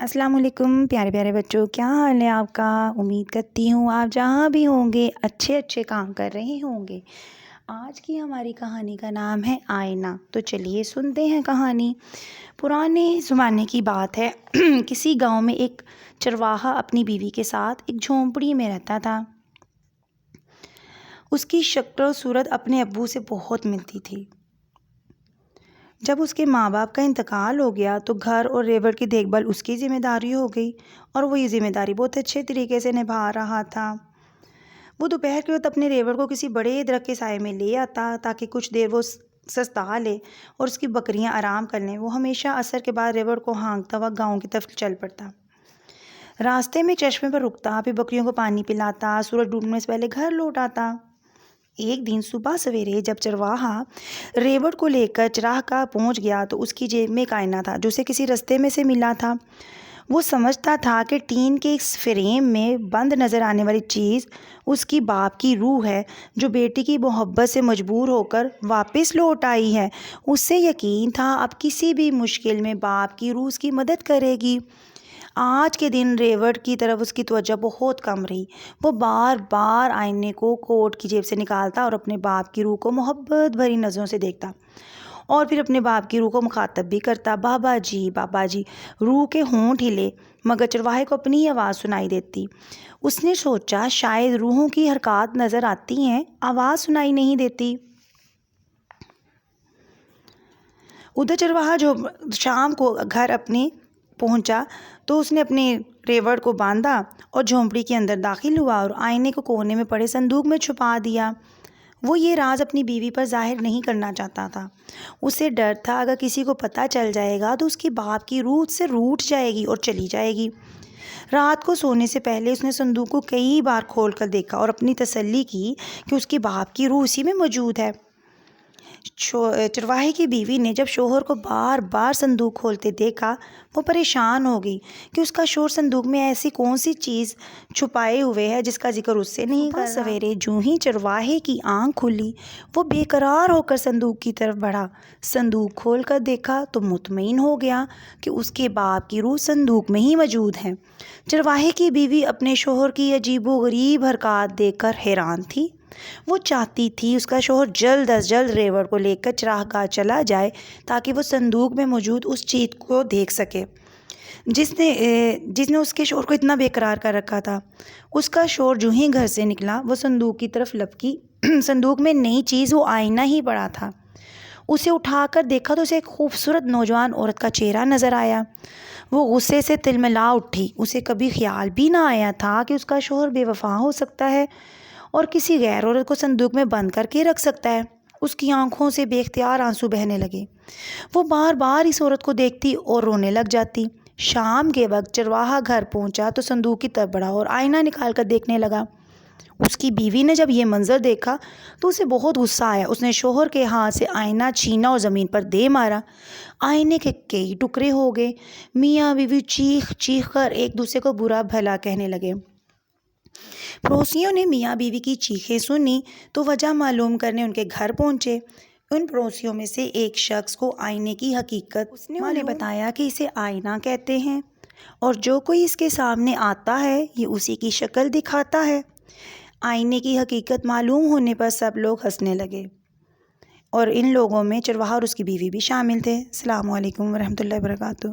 अस्सलाम वालेकुम प्यारे प्यारे बच्चों, क्या हाल है आपका। उम्मीद करती हूँ आप जहाँ भी होंगे अच्छे अच्छे काम कर रहे होंगे। आज की हमारी कहानी का नाम है आईना। तो चलिए सुनते हैं कहानी। पुराने ज़माने की बात है। किसी गांव में एक चरवाहा अपनी बीवी के साथ एक झोंपड़ी में रहता था। उसकी शक्ल और सूरत अपने अब्बू से बहुत मिलती थी। जब उसके माँ बाप का इंतकाल हो गया तो घर और रेवड़ की देखभाल उसकी ज़िम्मेदारी हो गई और वो ये ज़िम्मेदारी बहुत अच्छे तरीके से निभा रहा था। वो दोपहर के वक्त अपने रेवड़ को किसी बड़े दरख्त के साए में ले आता ताकि कुछ देर वो सस्ता ले और उसकी बकरियां आराम कर लें। वो हमेशा असर के बाद रेवड़ को हाँकता हुआ गाँव की तरफ चल पड़ता। रास्ते में चश्मे पर रुकता, फिर बकरियों को पानी पिलाता, सूरज डूबने से पहले घर लौट आता। एक दिन सुबह सवेरे जब चरवाहा रेवड़ को लेकर चरागाह पहुंच गया तो उसकी जेब में एक आईना था जो उसे किसी रास्ते में से मिला था। वो समझता था कि टीन के इस फ्रेम में बंद नज़र आने वाली चीज़ उसकी बाप की रूह है जो बेटी की मोहब्बत से मजबूर होकर वापस लौट आई है। उससे यकीन था अब किसी भी मुश्किल में बाप की रूह उसकी मदद करेगी। आज के दिन रेवड़ की तरफ उसकी तवज्जो बहुत कम रही। वो बार बार आईने को कोट की जेब से निकालता और अपने बाप की रूह को मोहब्बत भरी नज़रों से देखता और फिर अपने बाप की रूह को मुखातब भी करता, बाबा जी बाबा जी। रूह के होंठ हिले मगर चरवाहे को अपनी ही आवाज़ सुनाई देती। उसने सोचा शायद रूहों की हरकत नज़र आती हैं, आवाज़ सुनाई नहीं देती। उधर चरवाहा जो शाम को घर अपने पहुंचा तो उसने अपने रेवड़ को बांधा और झोंपड़ी के अंदर दाखिल हुआ और आईने को कोने में पड़े संदूक में छुपा दिया। वो ये राज अपनी बीवी पर जाहिर नहीं करना चाहता था। उसे डर था अगर किसी को पता चल जाएगा तो उसकी बाप की रूह से रूठ जाएगी और चली जाएगी। रात को सोने से पहले उसने संदूक को कई बार खोल कर देखा और अपनी तसल्ली की कि उसकी बाप की रूह उसी में मौजूद है। चरवाहे की बीवी ने जब शोहर को बार बार संदूक खोलते देखा वो परेशान हो गई कि उसका शोहर संदूक में ऐसी कौन सी चीज़ छुपाए हुए है जिसका जिक्र उससे नहीं कर रहा। सवेरे जूं ही चरवाहे की आंख खुली वो बेकरार होकर संदूक की तरफ बढ़ा। संदूक खोल कर देखा तो मुतमईन हो गया कि उसके बाप की रूह संदूक में ही मौजूद है। चरवाहे की बीवी अपने शोहर की अजीबोगरीब हरकत देखकर हैरान थी। वो चाहती थी उसका शोहर जल्द अज जल्द रेवड़ को लेकर चरागाह चला जाए ताकि वो संदूक में मौजूद उस चीज़ को देख सके जिसने उसके शोहर को इतना बेकरार कर रखा था। उसका शोहर जो ही घर से निकला वो संदूक की तरफ लपकी। संदूक में नई चीज़ वो आईना ही पड़ा था। उसे उठाकर देखा तो उसे एक खूबसूरत नौजवान औरत का चेहरा नज़र आया। वो गुस्से से तिलमिला उठी। उसे कभी ख्याल भी ना आया था कि उसका शोहर बेवफा हो सकता है और किसी गैर औरत को संदूक में बंद करके रख सकता है। उसकी आंखों से बेख्तियार आंसू बहने लगे। वो बार बार इस औरत को देखती और रोने लग जाती। शाम के वक्त चरवाहा घर पहुंचा तो संदूक की तरफ बढ़ा और आईना निकाल कर देखने लगा। उसकी बीवी ने जब ये मंजर देखा तो उसे बहुत गुस्सा आया। उसने शोहर के हाथ से आईना छीना और ज़मीन पर दे मारा। आईने के कई टुकड़े हो गए। मियाँ बीवी चीख चीख कर एक दूसरे को बुरा भला कहने लगे। पड़ोसियों ने मियाँ बीवी की चीखें सुनी तो वजह मालूम करने उनके घर पहुंचे। उन पड़ोसियों में से एक शख्स को आईने की हकीकत उसने उन्हें बताया कि इसे आईना कहते हैं और जो कोई इसके सामने आता है ये उसी की शक्ल दिखाता है। आईने की हकीकत मालूम होने पर सब लोग हंसने लगे और इन लोगों में चरवाहा और उसकी बीवी भी शामिल थे। अस्सलाम वालेकुम रहमतुल्लाहि व बरकातहू।